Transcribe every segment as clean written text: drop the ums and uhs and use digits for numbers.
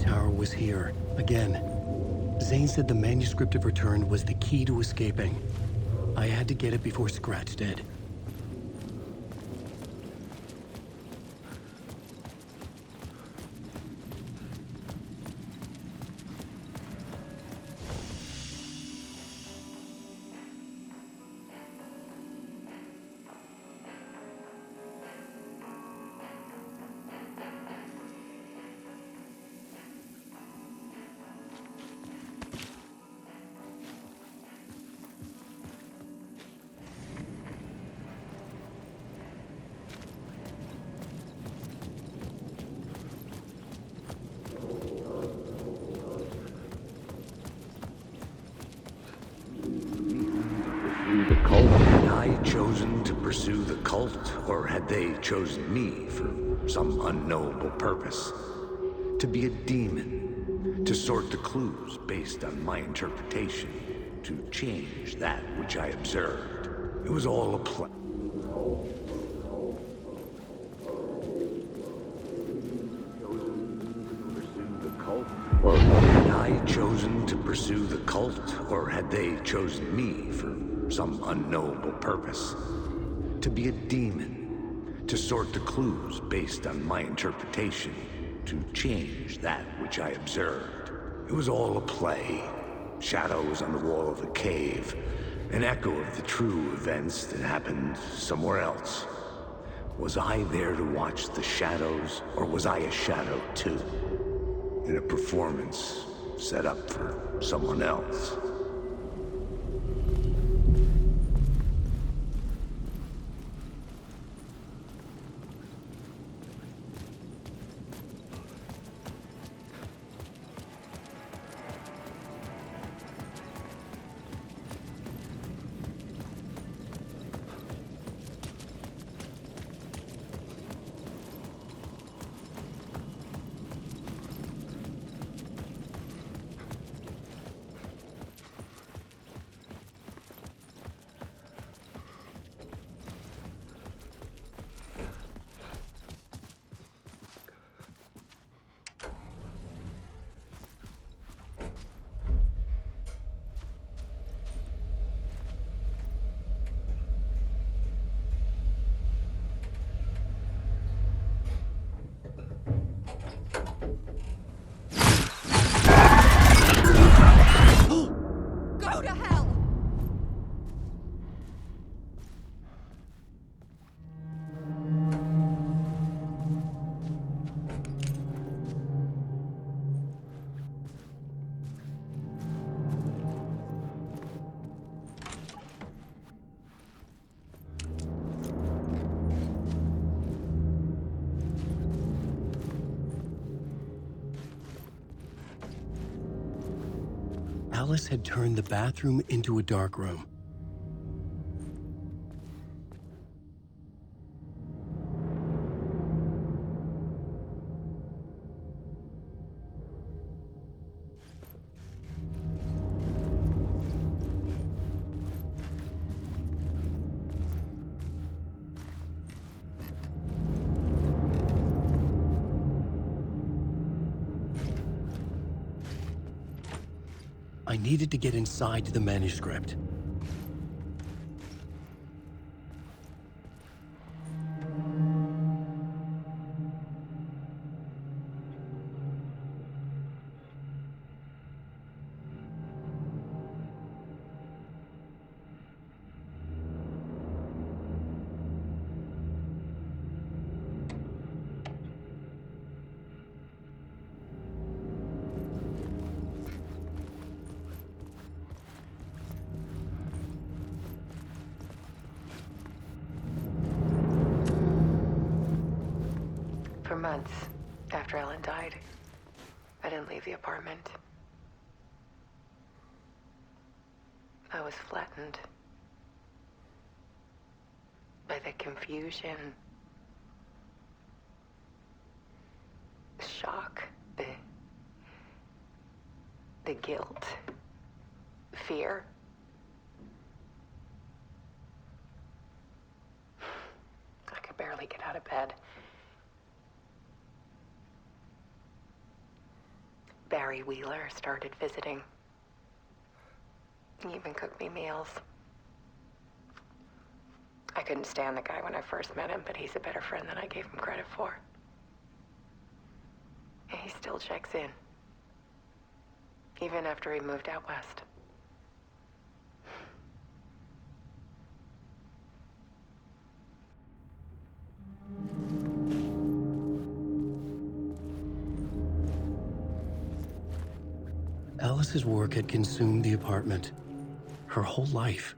tower was here, again. Zane said the manuscript of return was the key to escaping. I had to get it before Scratch did. The cult? Had I chosen to pursue the cult, or had they chosen me for some unknowable purpose? To be a demon, to sort the clues based on my interpretation, to change that which I observed. It was all a plan. Or had I chosen to pursue the cult, or had they chosen me for some unknowable purpose? To be a demon, to sort the clues based on my interpretation, to change that which I observed. It was all a play. Shadows on the wall of the cave, an echo of the true events that happened somewhere else. Was I there to watch the shadows, or was I a shadow too? In a performance set up for someone else. Go to hell! Alice had turned the bathroom into a dark room. I needed to get inside the manuscript. For months after Ellen died, I didn't leave the apartment. I was flattened by the confusion, the shock, the guilt, fear. I could barely get out of bed. Barry Wheeler started visiting. He even cooked me meals. I couldn't stand the guy when I first met him, but he's a better friend than I gave him credit for. And he still checks in. Even after he moved out west. Alice's work had consumed the apartment. Her whole life.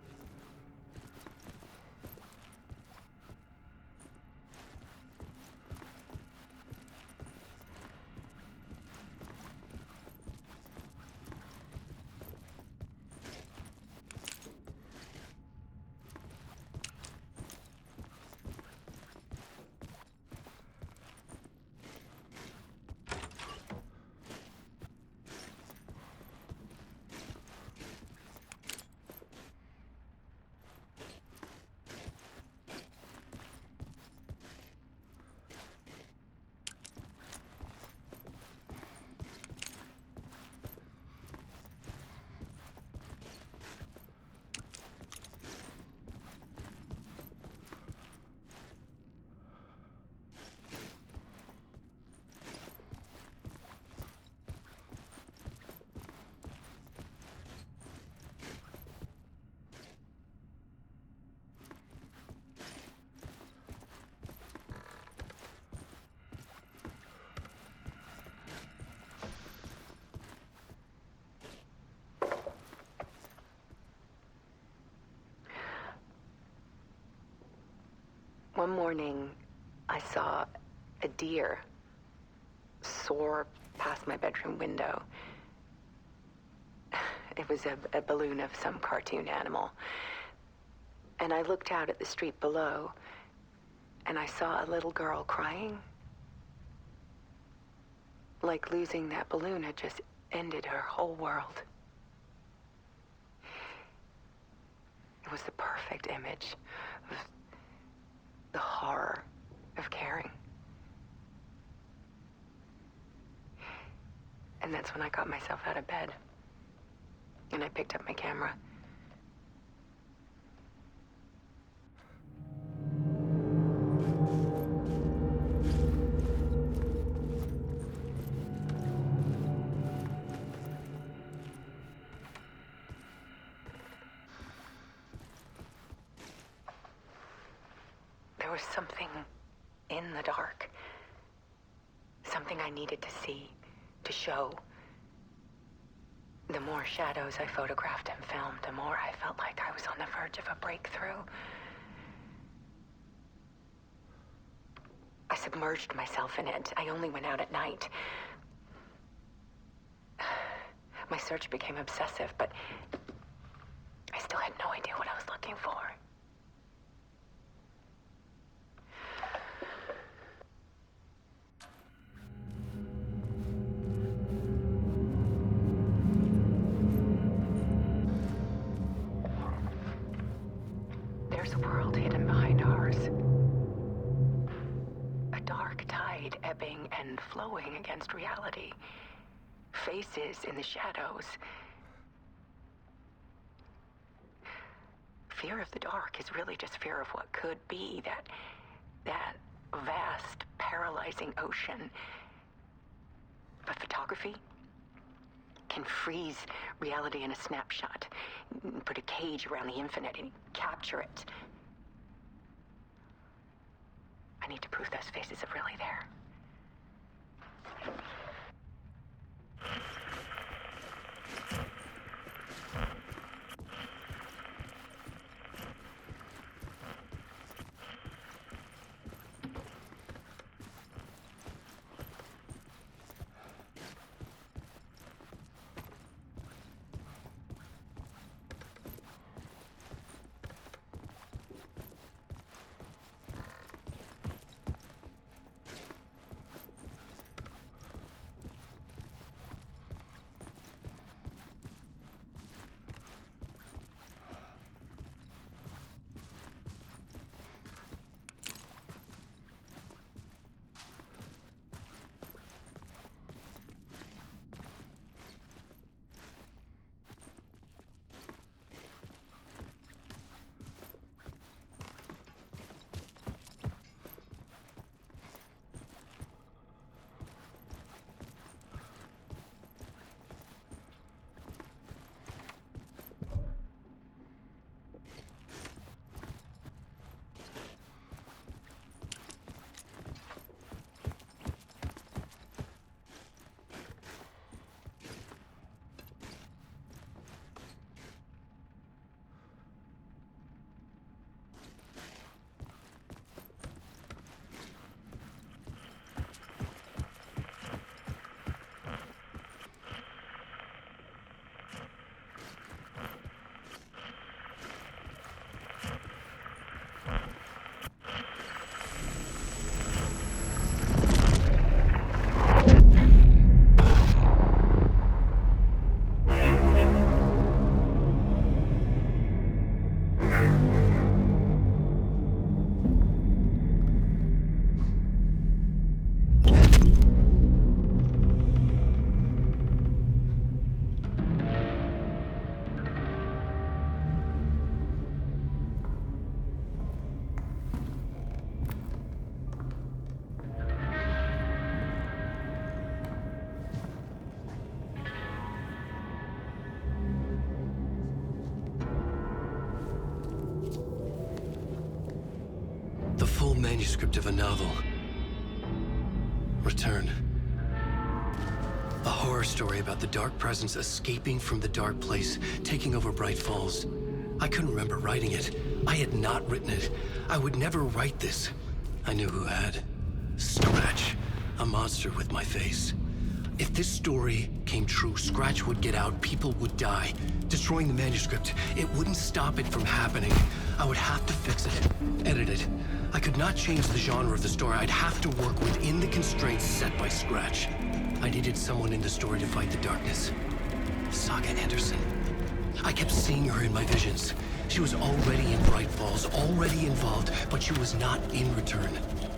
One morning, I saw a deer soar past my bedroom window. It was a balloon of some cartoon animal. And I looked out at the street below, and I saw a little girl crying. Like losing that balloon had just ended her whole world. It was the perfect image of the horror of caring. And that's when I got myself out of bed. And I picked up my camera. There was something in the dark. Something I needed to see, to show. The more shadows I photographed and filmed, the more I felt like I was on the verge of a breakthrough. I submerged myself in it. I only went out at night. My search became obsessive, but I still had no idea what I was looking for. There's a world hidden behind ours. A dark tide ebbing and flowing against reality. Faces in the shadows. Fear of the dark is really just fear of what could be, that vast, paralyzing ocean. But photography can freeze reality in a snapshot, put a cage around the infinite and capture it. I need to prove those faces are really there. manuscript of a novel. Return. A horror story about the dark presence escaping from the dark place, taking over Bright Falls. I couldn't remember writing it. I had not written it. I would never write this. I knew who had. Scratch. A monster with my face. If this story came true, Scratch would get out, people would die. Destroying the manuscript, it wouldn't stop it from happening. I would have to fix it, edit it. I could not change the genre of the story. I'd have to work within the constraints set by Scratch. I needed someone in the story to fight the darkness. Saga Anderson. I kept seeing her in my visions. She was already in Bright Falls, already involved, but she was not in Return.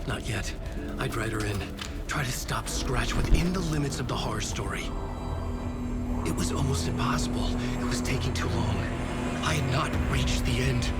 Not yet. I'd write her in. Try to stop Scratch within the limits of the horror story. It was almost impossible. It was taking too long. I had not reached the end.